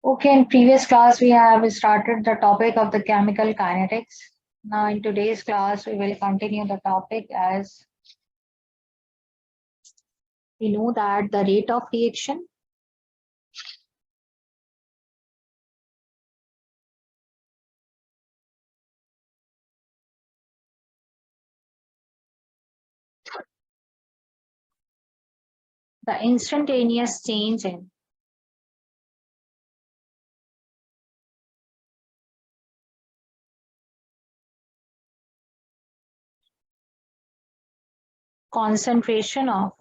Okay, in previous class we have started the topic of the chemical kinetics. Now in today's class we will continue the topic as we know that the rate of reaction, the instantaneous change in concentration of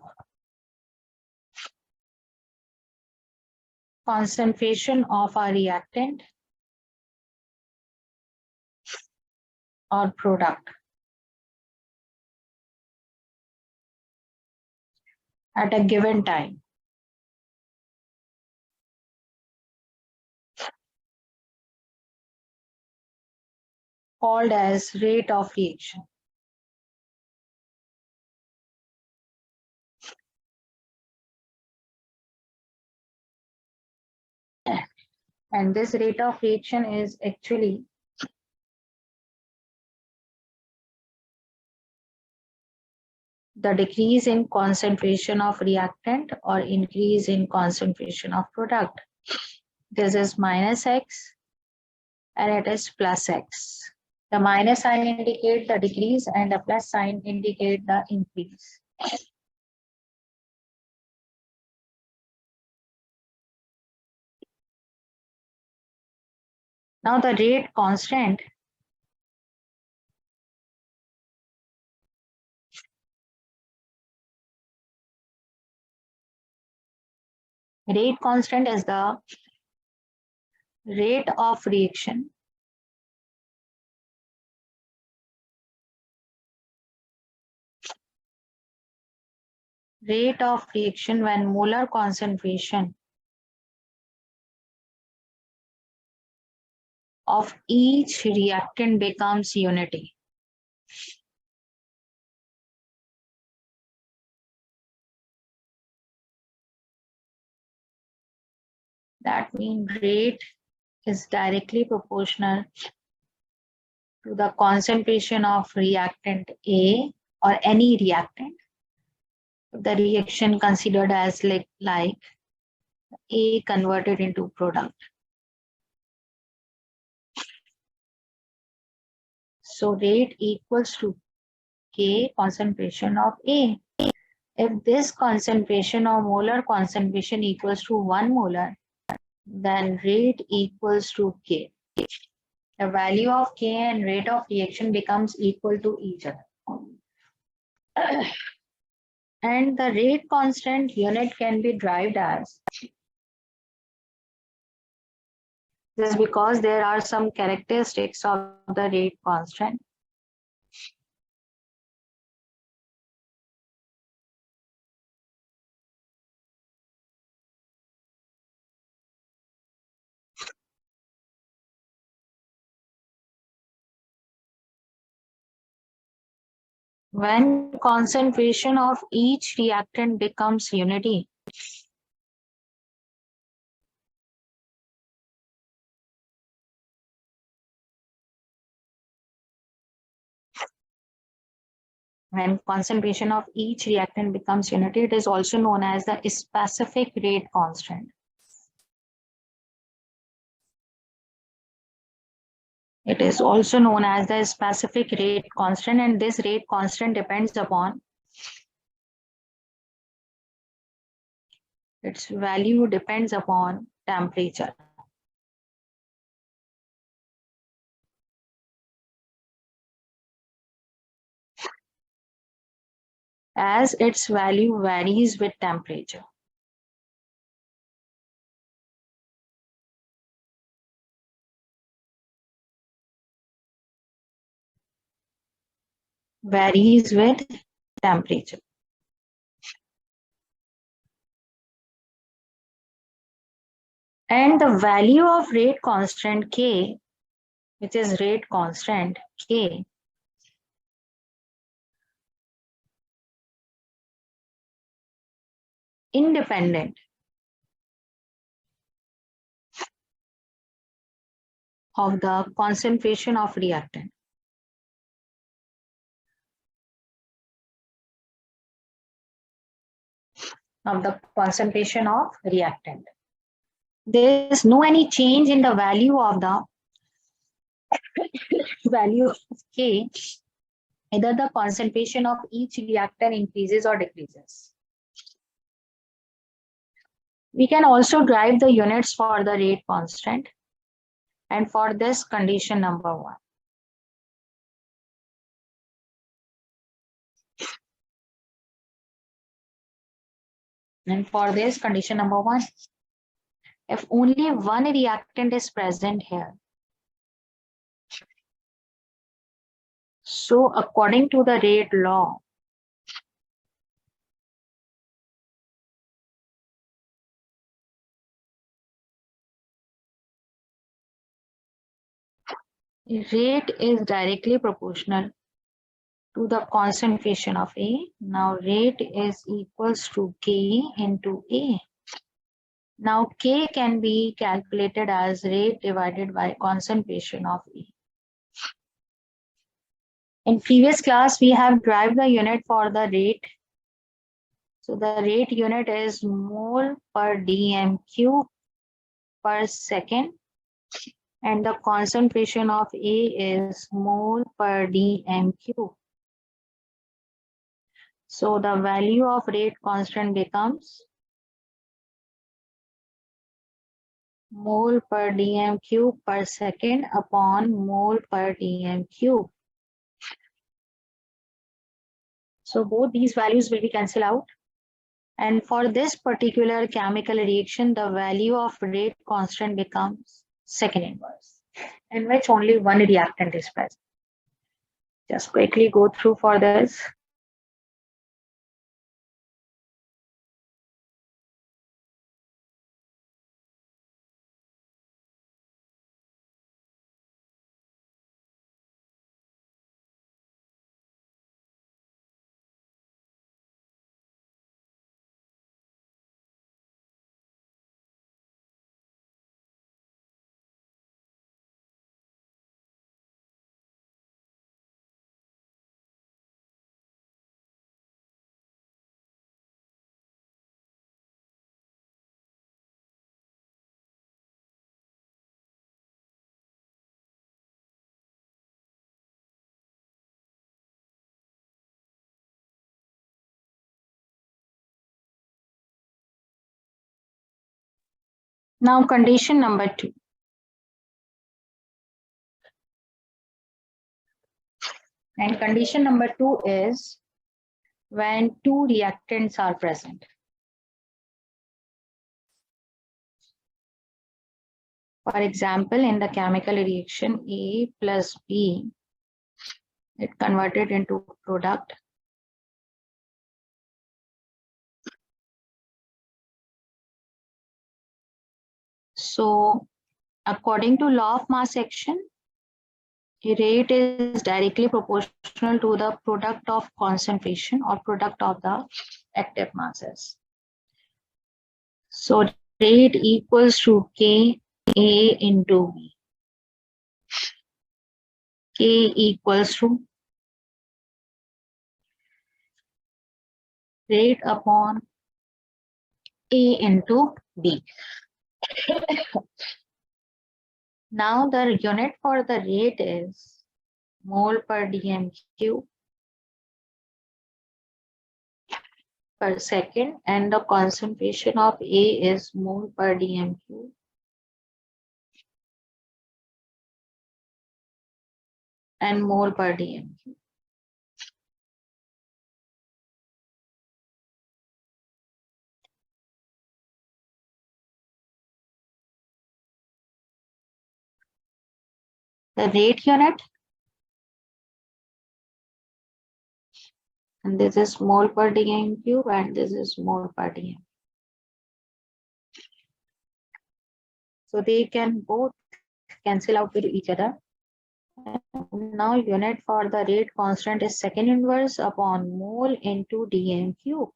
a reactant or product at a given time called as rate of reaction. And this rate of reaction is actually the decrease in concentration of reactant or increase in concentration of product. This is minus x and it is plus x. The minus sign indicates the decrease and the plus sign indicates the increase. Now the rate constant is the rate of reaction when molar concentration of each reactant becomes unity. That means rate is directly proportional to the concentration of reactant A or any reactant. The reaction considered as like A converted into product. So rate equals to K concentration of A. If this concentration or molar concentration equals to 1 molar, then rate equals to K. The value of K and rate of reaction becomes equal to each other. And the rate constant unit can be derived as this is because there are some characteristics of the rate constant. When concentration of each reactant becomes unity, it is also known as the specific rate constant. It is also known as the specific rate constant, and this rate constant depends upon its value depends upon temperature. As its value varies with temperature. Varies with temperature. And the value of rate constant K, which is rate constant K, independent of the concentration of reactant. There is no any change in the value of the value of K. Either the concentration of each reactant increases or decreases. We can also derive the units for the rate constant. And for this, condition number 1. And for this, condition number 1, if only one reactant is present here, so according to the rate law, rate is directly proportional to the concentration of A. Now rate is equals to K into A. Now K can be calculated as rate divided by concentration of A. In previous class, we have derived the unit for the rate. So the rate unit is mole per dm cube per second. And the concentration of A is mole per dm cube. So the value of rate constant becomes mole per dm cube per second upon mole per dm cube. So both these values will be cancelled out. And for this particular chemical reaction, the value of rate constant becomes second inverse, in which only one reactant is present. Just quickly go through for this. Now condition number 2. And condition number 2 is when two reactants are present. For example, in the chemical reaction A plus B, it converted into product. So according to law of mass action, rate is directly proportional to the product of concentration or product of the active masses. So rate equals to K A into B. K equals to rate upon A into B. Now the unit for the rate is mole per dm cube per second, and the concentration of A is mole per dm cube and mole per dm cube. The rate unit, and this is mole per dm cube, and this is mole per dm. So they can both cancel out with each other. Now unit for the rate constant is second inverse upon mole into dm cube.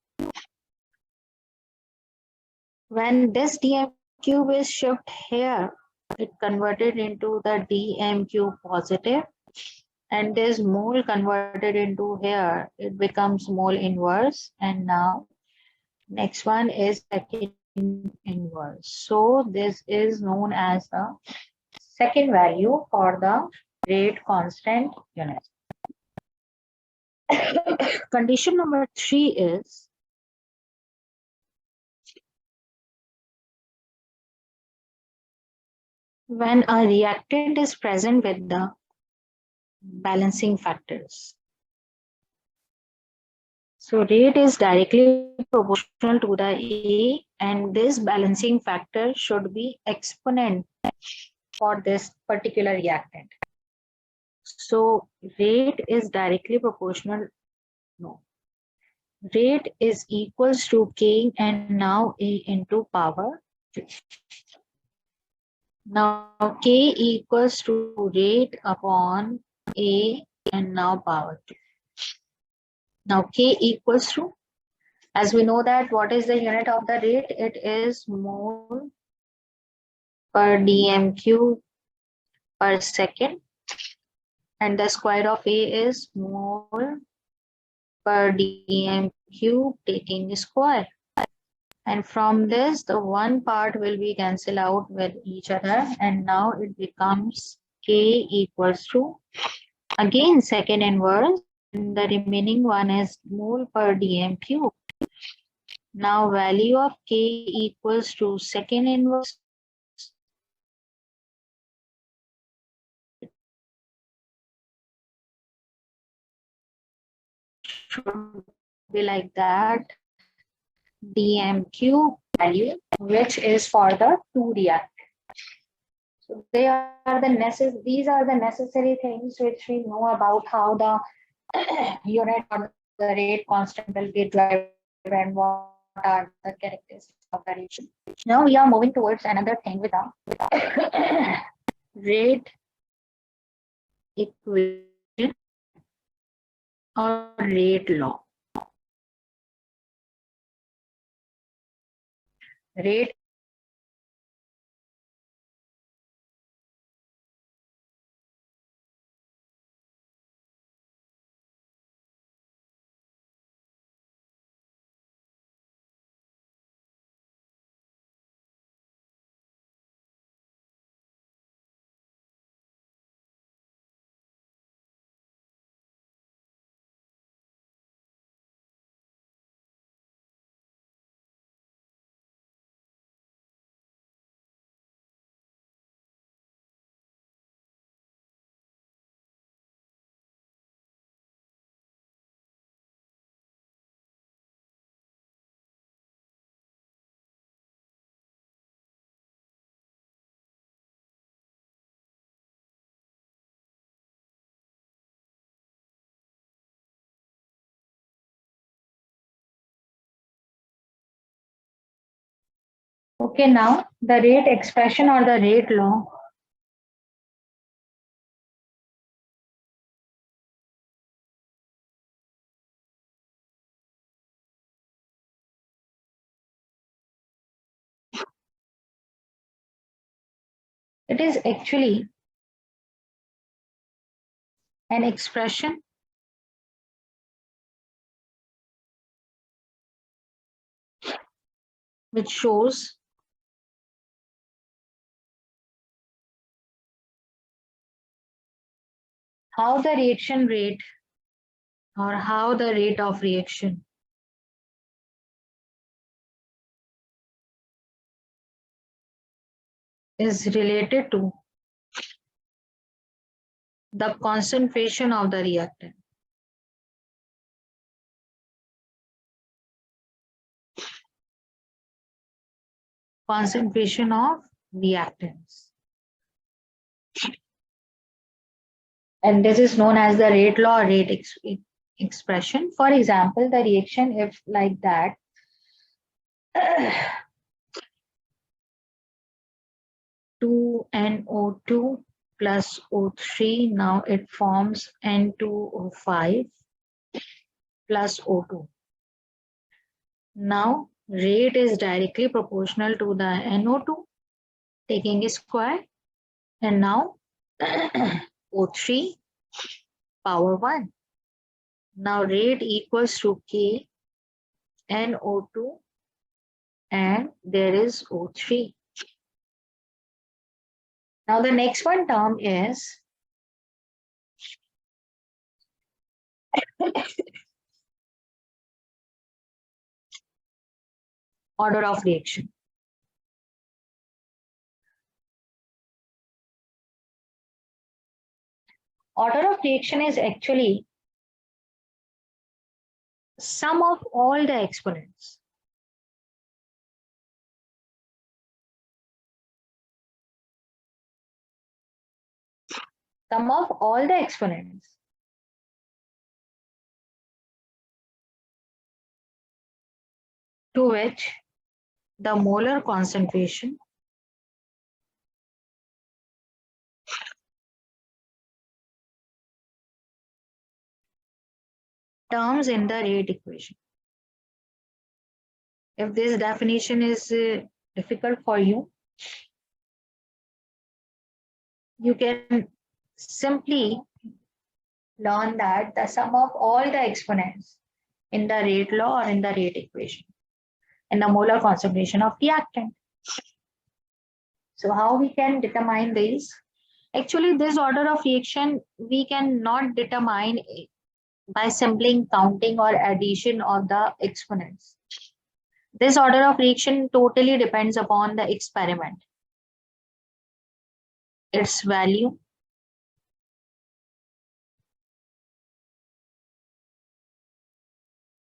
When this dm cube is shifted here, it converted into the DMQ positive, and this mole converted into here, it becomes mole inverse, and now next one is second inverse. So this is known as the second value for the rate constant unit. Condition number 3 is when a reactant is present with the balancing factors. So rate is directly proportional to the A, and this balancing factor should be exponent for this particular reactant. So rate is directly proportional. No. Rate is equals to K and now A into power 2. Now K equals to rate upon A and now power 2. Now K equals to, as we know that what is the unit of the rate? It is mole per DMQ per second, and the square of A is mole per DMQ taking square. And from this, the one part will be cancelled out with each other, and now it becomes K equals to, again second inverse, and the remaining one is mole per DMQ. Now value of K equals to second inverse should be like that, DMQ value, which is for the 2 reactants. So these are the necessary things which we know about how the unit or the rate constant will be derived and what are the characteristics of the reaction. Now we are moving towards another thing with the rate equation or rate law. Rate Okay, now the rate expression or the rate law. It is actually an expression which shows how the reaction rate or how the rate of reaction is related to the concentration of the reactant. Concentration of reactants. And this is known as the rate law or rate expression. For example, the reaction if like that, 2NO2 plus O3, now it forms N2O5 plus O2. Now rate is directly proportional to the NO2 taking a square, And now O3 power 1. Now rate equals to K and O2, and there is O3. Now the next one term is order of reaction. Order of reaction is actually sum of all the exponents. Sum of all the exponents to which the molar concentration terms in the rate equation. If this definition is difficult for you, you can simply learn that the sum of all the exponents in the rate law or in the rate equation and the molar concentration of reactant. So how we can determine this? Actually, this order of reaction we cannot determine by simply counting or addition of the exponents. This order of reaction totally depends upon the experiment. Its value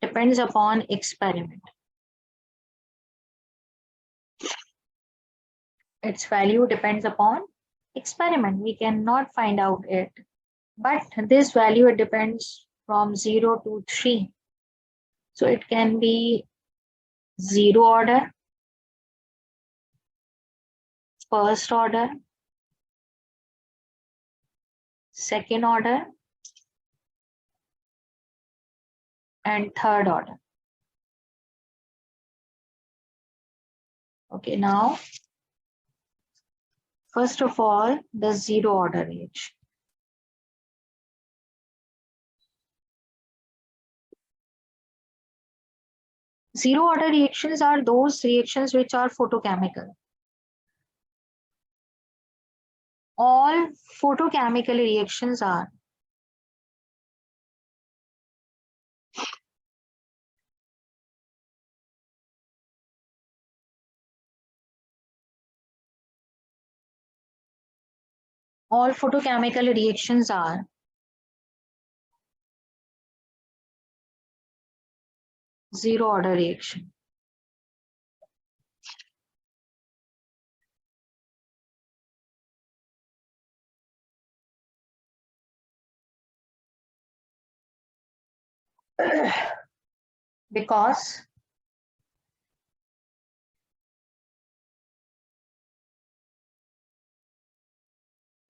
depends upon experiment. Its value depends upon experiment. We cannot find out it. But this value, it depends from 0 to 3. So it can be 0 order, first order, second order, and third order. Okay, now, first of all, the 0 order reaction. Zero order reactions are those reactions which are photochemical. All photochemical reactions are zero order reaction. Because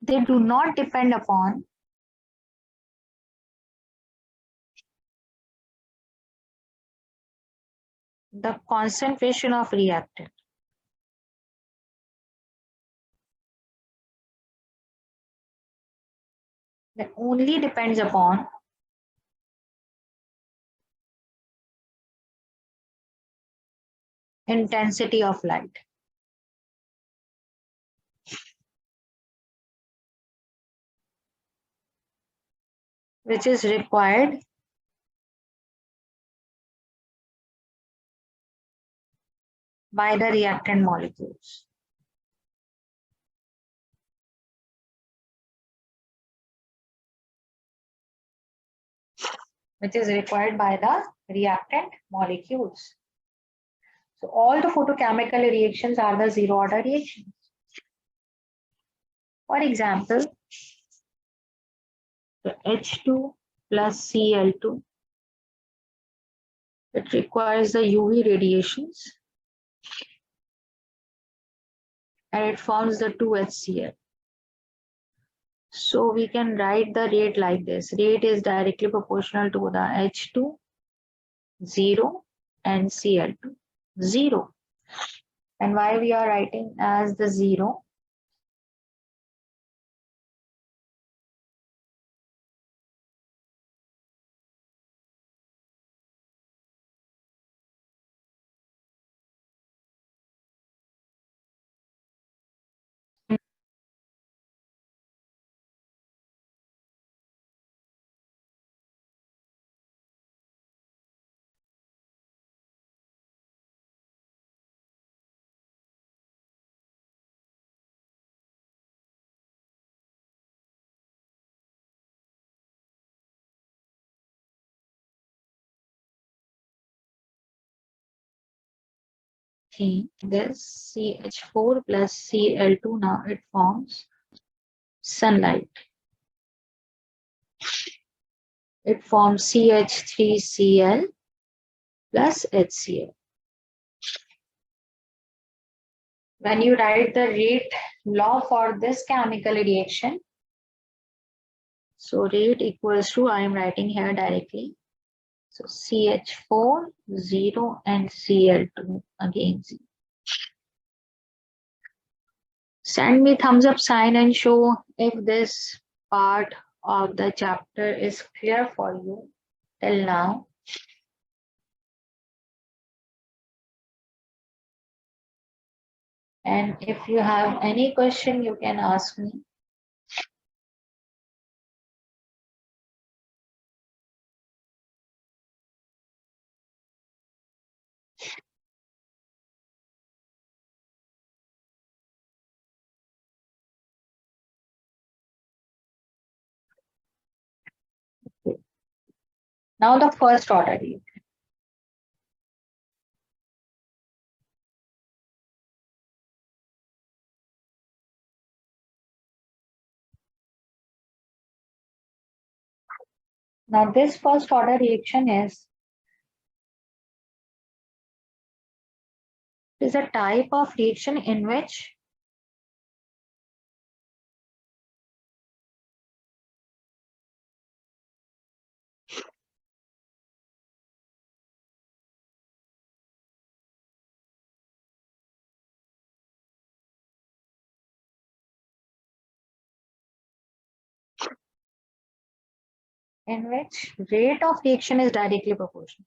they do not depend upon the concentration of reactant. That only depends upon intensity of light. Which is required by the reactant molecules. Which is required by the reactant molecules. So all the photochemical reactions are the zero order reactions. For example, the H2 plus Cl2, it requires the UV radiations and it forms the 2HCl. So we can write the rate like this. Rate is directly proportional to the H2, 0, and Cl2, 0. And why we are writing as the 0? methane, this CH4 plus Cl2, now it forms sunlight. It forms CH3Cl plus HCl. When you write the rate law for this chemical reaction, so rate equals to, I am writing here directly. So CH4, 0 and Cl2, again 0. Send me thumbs up sign and show if this part of the chapter is clear for you till now. And if you have any question, you can ask me. Now the first order reaction. Now this first order reaction is a type of reaction in which rate of reaction is directly proportional.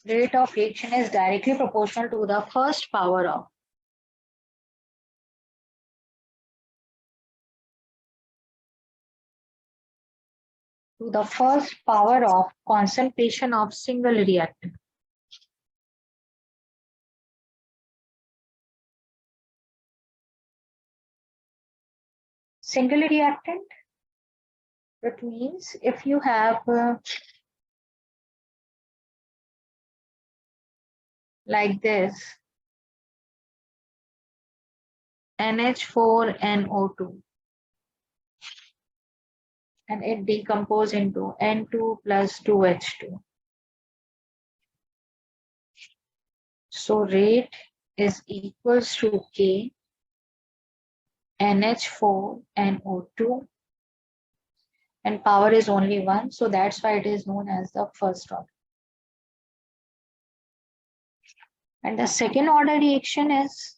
Rate of reaction is directly proportional to the first power of concentration of single reactant. Single reactant, that means if you have like this NH4NO2 and it decomposes into N2 plus 2H2. So rate is equals to K NH4NO2 and power is only 1, so that's why it is known as the first order. And the second order reaction is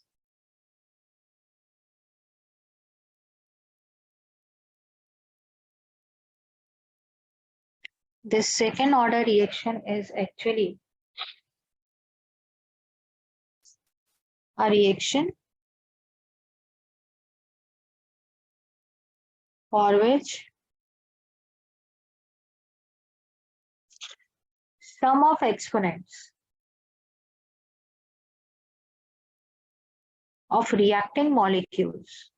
this second order reaction is actually a reaction for which sum of exponents of reacting molecules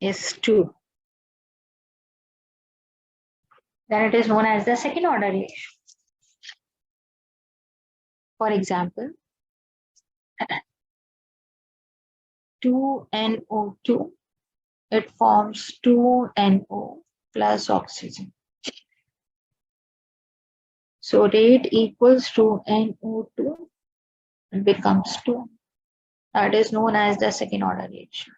is 2. Then it is known as the second order reaction. For example, 2NO2, it forms 2NO plus oxygen. So rate equals to NO2, it becomes 2. That is known as the second order reaction.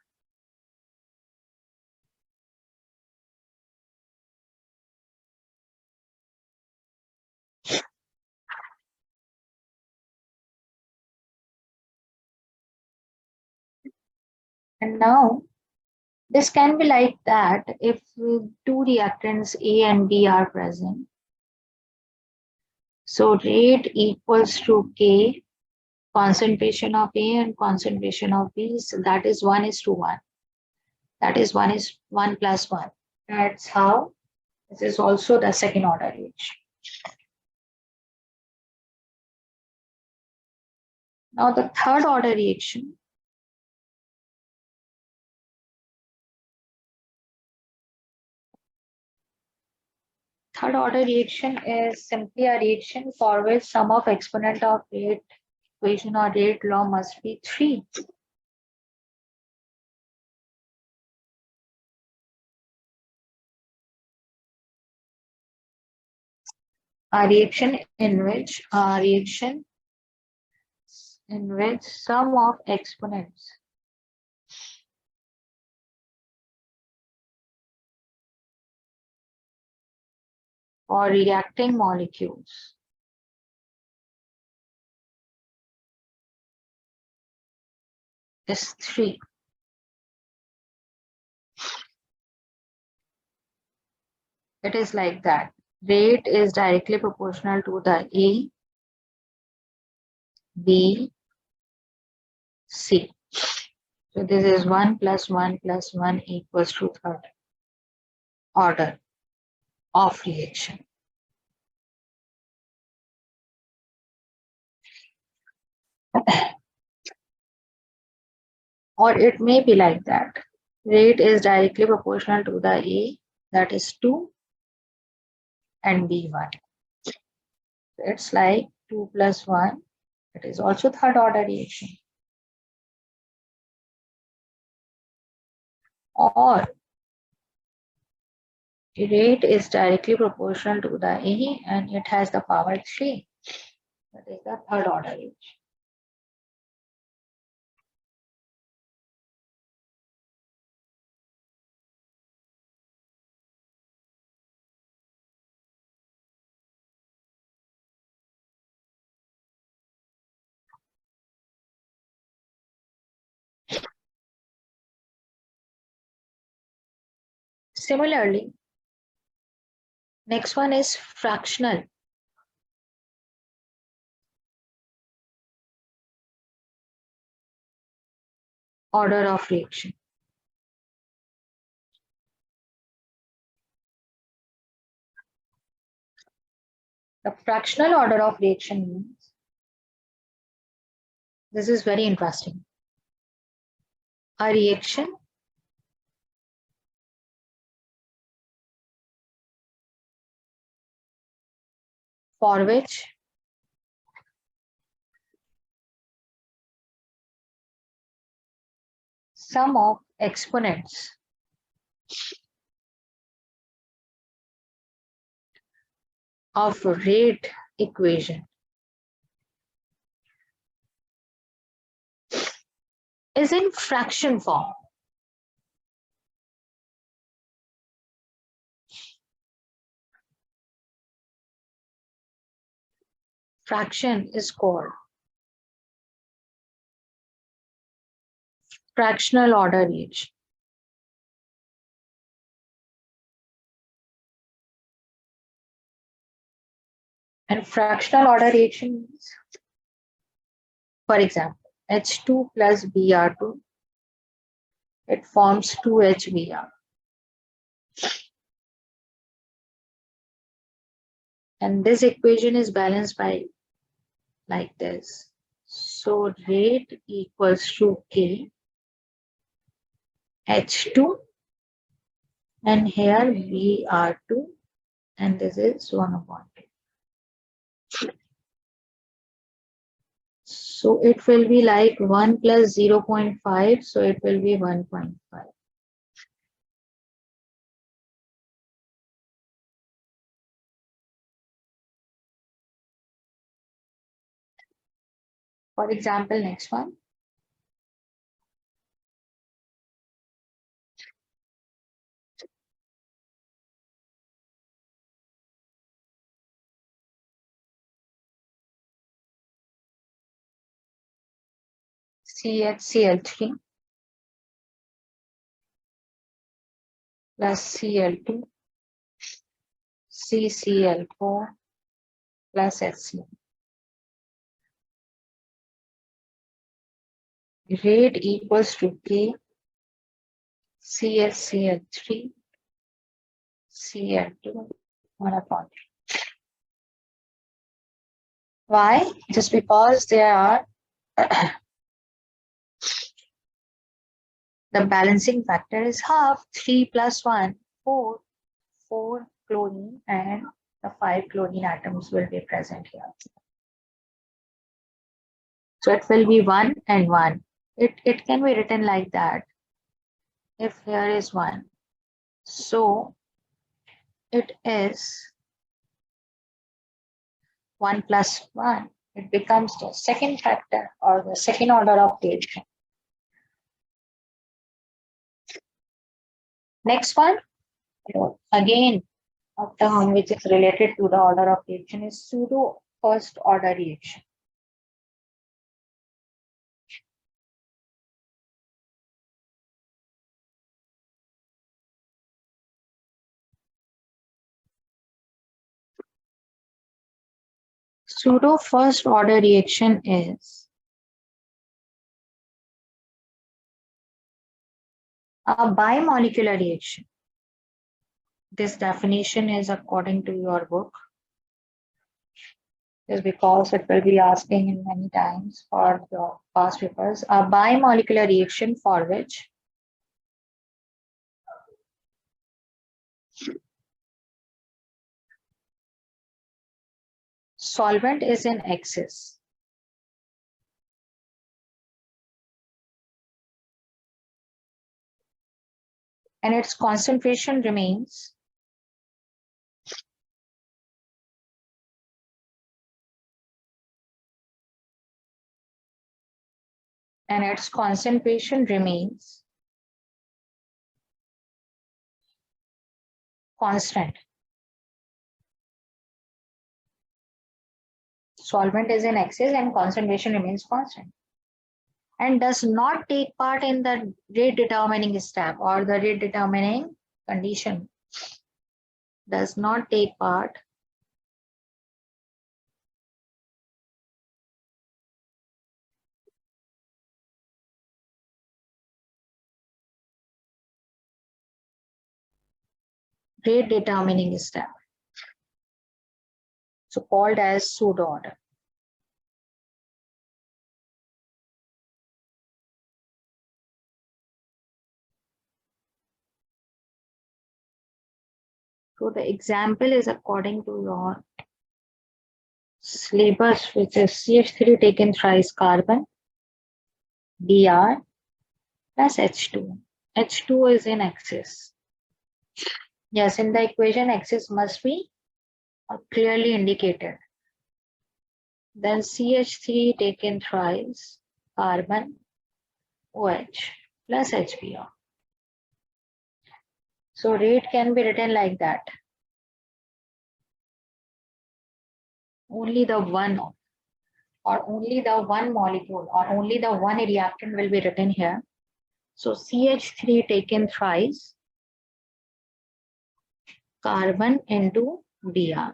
And now this can be like that if two reactants A and B are present. So rate equals to K, concentration of A and concentration of B. So that is 1:1. That is 1 plus 1. That's how this is also the second order reaction. Now the third order reaction. Third order reaction is simply a reaction for which sum of exponent of rate equation or rate law must be 3. A reaction in which sum of exponents for reacting molecules is 3. It is like that. Rate is directly proportional to the A, B, C. So this is 1 plus 1 plus 1 equals to third order of reaction. Or it may be like that. Rate is directly proportional to the A, that is 2, and B 1. It's like 2 plus 1. It is also third order reaction. Or rate is directly proportional to the A and it has the power 3. That is the third order reaction. Similarly, next one is fractional order of reaction. The fractional order of reaction means, this is very interesting. A reaction for which sum of exponents of rate equation is in fraction form. Fraction is called fractional order reaction. And fractional order reaction means, for example, H2 plus Br2, it forms 2HBr. And this equation is balanced by like this. So rate equals to K, H2, and here Br2, and this is 1/2. So it will be like 1 plus 0.5, so it will be 1.5. For example, next one. CHCl3 plus Cl2 CCl4 plus HCl. Rate equals to K, CHCl3 Cl2 1/3. Why? Just because they are The balancing factor is half. 3 plus 1, 4. 4 chlorine and the 5 chlorine atoms will be present here. So it will be 1 and 1. It can be written like that. If here is 1. So it is 1 plus 1. It becomes the second factor or the second order of reaction. Next one, again, a term which is related to the order of reaction is pseudo first order reaction. Pseudo first order reaction is a bimolecular reaction. This definition is according to your book. Is because it will be asking in many times for the past papers. A bimolecular reaction for which solvent is in excess and its concentration remains constant. Solvent is in excess and concentration remains constant and does not take part in the rate determining step or the rate determining condition. Does not take part rate determining step. So called as pseudo order. So the example is according to your syllabus, which is CH3 taken thrice carbon, Br plus H2. H2 is in excess. Yes, in the equation, excess must be clearly indicated. Then CH3 taken thrice carbon, OH plus HBr. So rate can be written like that. Only the one or only the one molecule or only the one reactant will be written here. So CH3 taken thrice carbon into Br.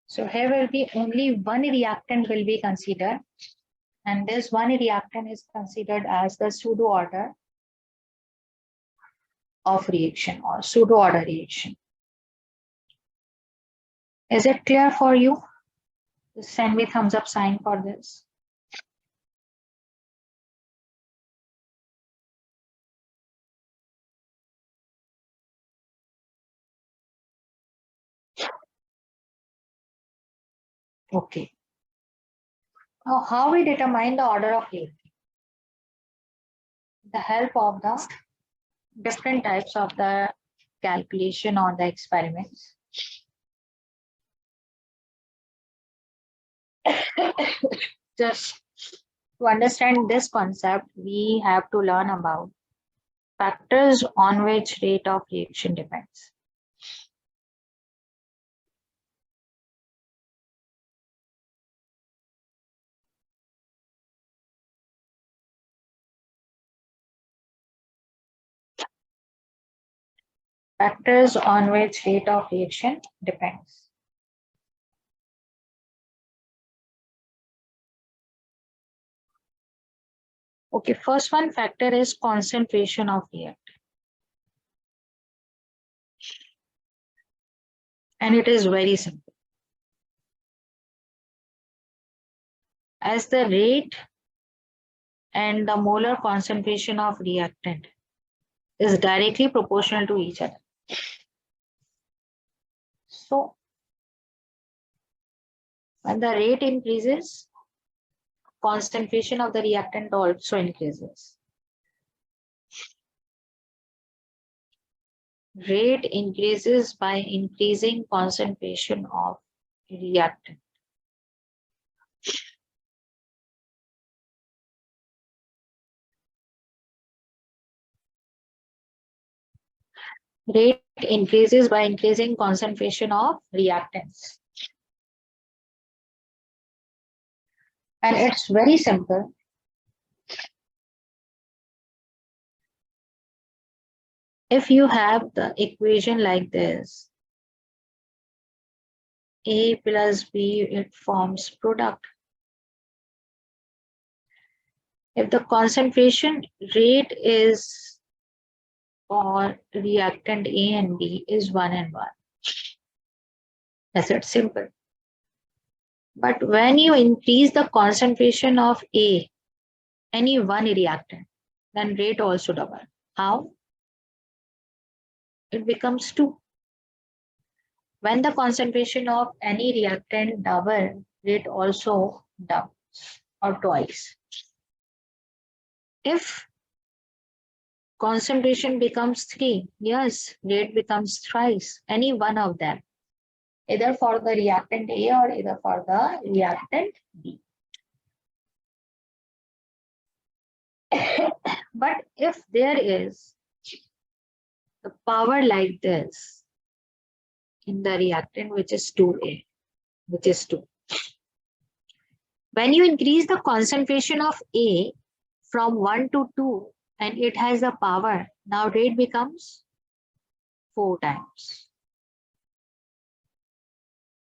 So here will be only one reactant will be considered, and this one reactant is considered as the pseudo order of reaction or pseudo order reaction. Is it clear for you? Just send me thumbs up sign for this. Okay. Now, how we determine the order of reaction? The help of the different types of the calculation or the experiments. Just to understand this concept, we have to learn about factors on which rate of reaction depends. Factors on which rate of reaction depends. Okay, first one factor is concentration of reactant. And it is very simple. As the rate and the molar concentration of reactant is directly proportional to each other. So when the rate increases, concentration of the reactant also increases. Rate increases by increasing concentration of reactant. Rate increases by increasing concentration of reactants. And it's very simple. If you have the equation like this, A plus B, it forms product. If the concentration rate is for reactant A and B is 1 and 1. That's it, simple. But when you increase the concentration of A, any one reactant, then rate also double. How? It becomes 2. When the concentration of any reactant double, rate also doubles or twice. If concentration becomes 3, yes, rate becomes thrice, any one of them, either for the reactant A or either for the reactant B. But if there is the power like this in the reactant, which is 2A, which is 2. When you increase the concentration of A from 1 to 2 and it has the power, now rate becomes 4 times.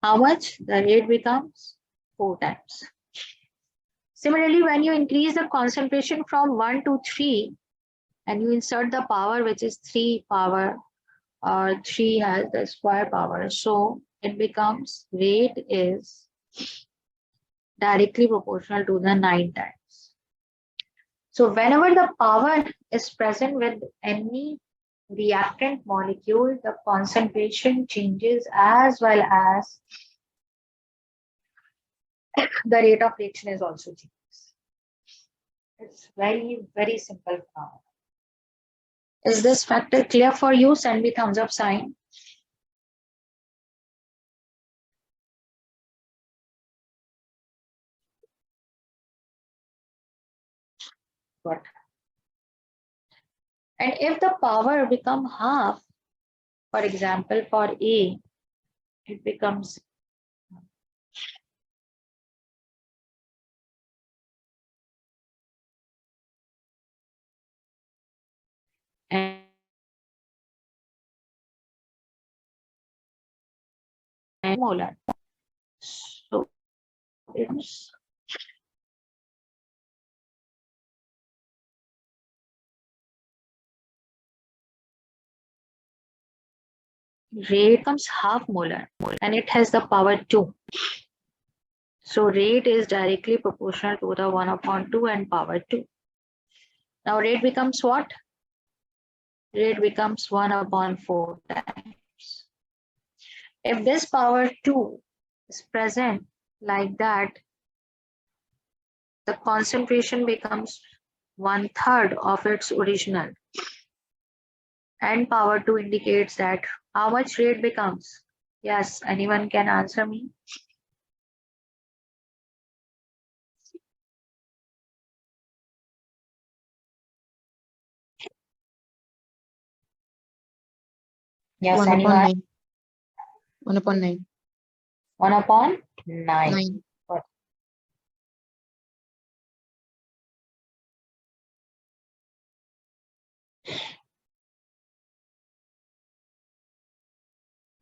How much? The rate becomes 4 times. Similarly, when you increase the concentration from 1 to 3 and you insert the power, which is 3 power, or 3 has the square power, so it becomes rate is directly proportional to the 9 times. So whenever the power is present with any reactant molecule, the concentration changes as well as the rate of reaction is also changes. It's very, very simple now. Is this factor clear for you? Send me thumbs up sign. Good. And if the power become half, for example, for A, it becomes and molar. So it's rate becomes half molar and it has the power 2. So rate is directly proportional to the 1/2 and power 2. Now rate becomes what? Rate becomes 1/4 times. If this power 2 is present like that, the concentration becomes 1/3 of its original. And power 2 indicates that how much rate becomes. Yes, anyone can answer me? Yes, 1 anyone? upon 9. 1 upon 9. 1/9. 9.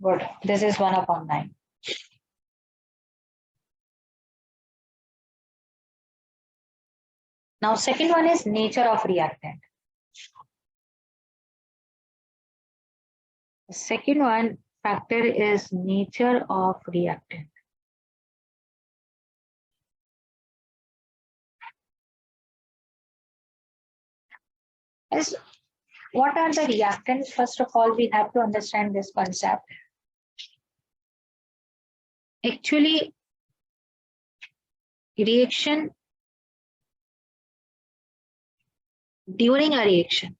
Good. This is 1/9. Now, second one is nature of reactant. The second one factor is nature of reactant. As what are the reactants? First of all, we have to understand this concept. Actually, reaction, during a reaction,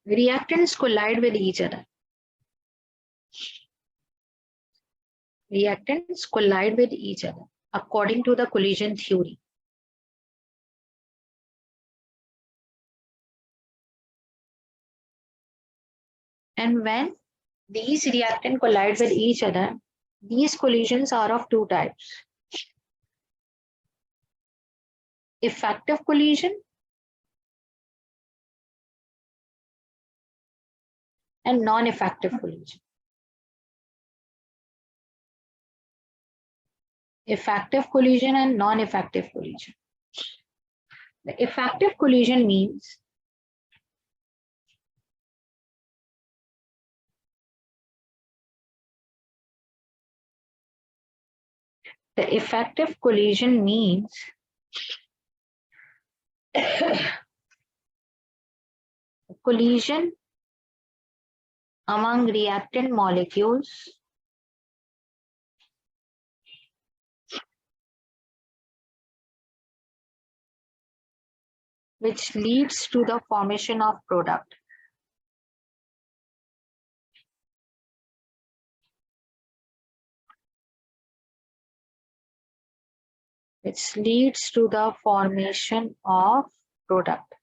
reactants collide with each other. Reactants collide with each other according to the collision theory. And when these reactants collide with each other, these collisions are of two types. Effective collision and non-effective collision. Effective collision and non-effective collision. The effective collision means collision among reactant molecules which leads to the formation of product. Which leads to the formation of product.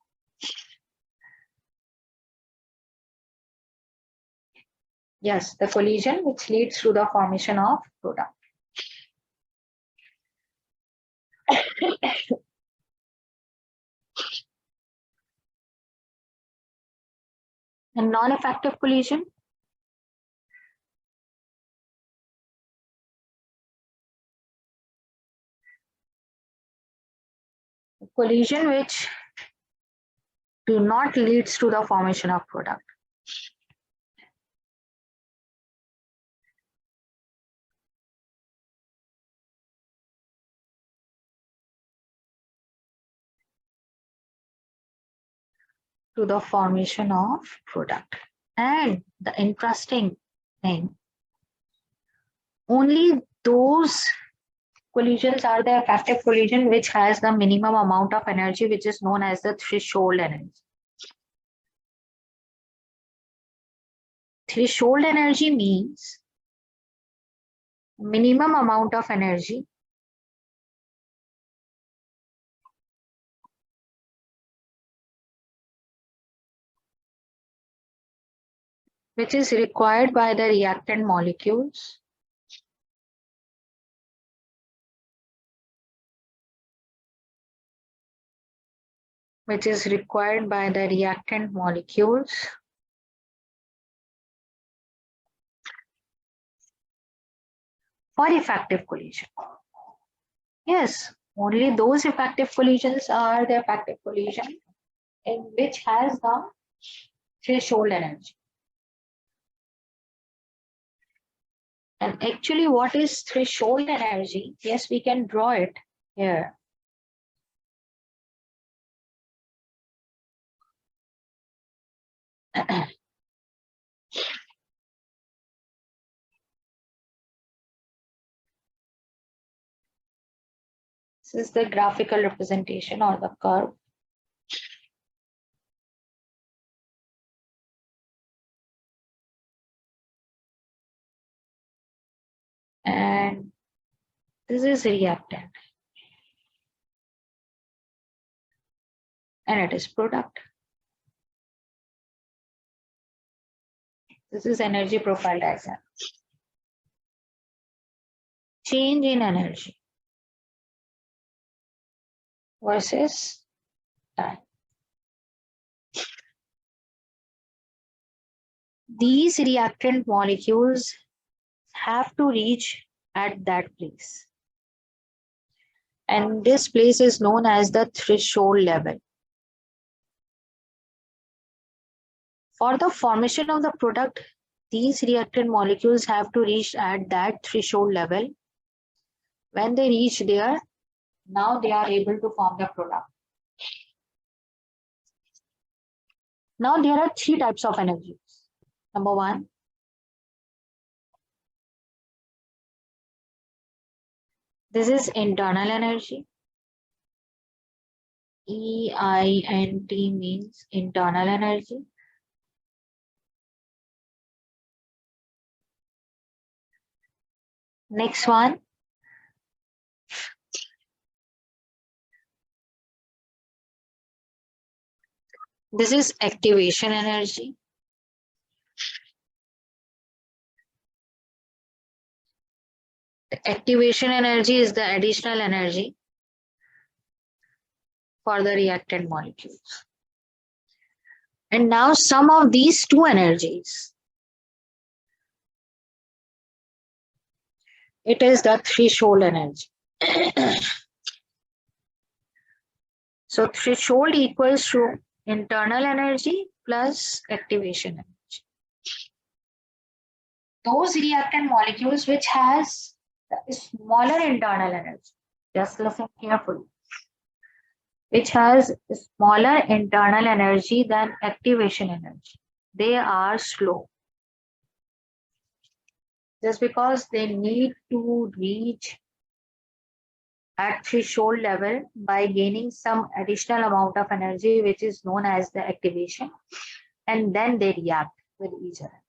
Yes, the collision which leads to the formation of product. And non-effective collision. Collision which do not leads to the formation of product. To the formation of product. And the interesting thing, only those collisions are the effective collision which has the minimum amount of energy, which is known as the threshold energy. Threshold energy means minimum amount of energy which is required by the reactant molecules for effective collision. Yes, only those effective collisions are the effective collision in which has the threshold energy. And actually, what is threshold energy? Yes, we can draw it here. This is the graphical representation or the curve. And this is reactant. And it is product. This is energy profile diagram. Change in energy versus time. These reactant molecules have to reach at that place. And this place is known as the threshold level. For the formation of the product, these reactant molecules have to reach at that threshold level. When they reach there, now they are able to form the product. Now there are three types of energies. Number one, this is internal energy. EINT means internal energy. Next one, this is activation energy. The activation energy is the additional energy for the reactant molecules. And now sum of these two energies, it is the threshold energy. So threshold equals to internal energy plus activation energy. Those reactant molecules which has the smaller internal energy, just listen carefully, which has smaller internal energy than activation energy, they are slow. Just because they need to reach at threshold level by gaining some additional amount of energy which is known as the activation, and then they react with each other.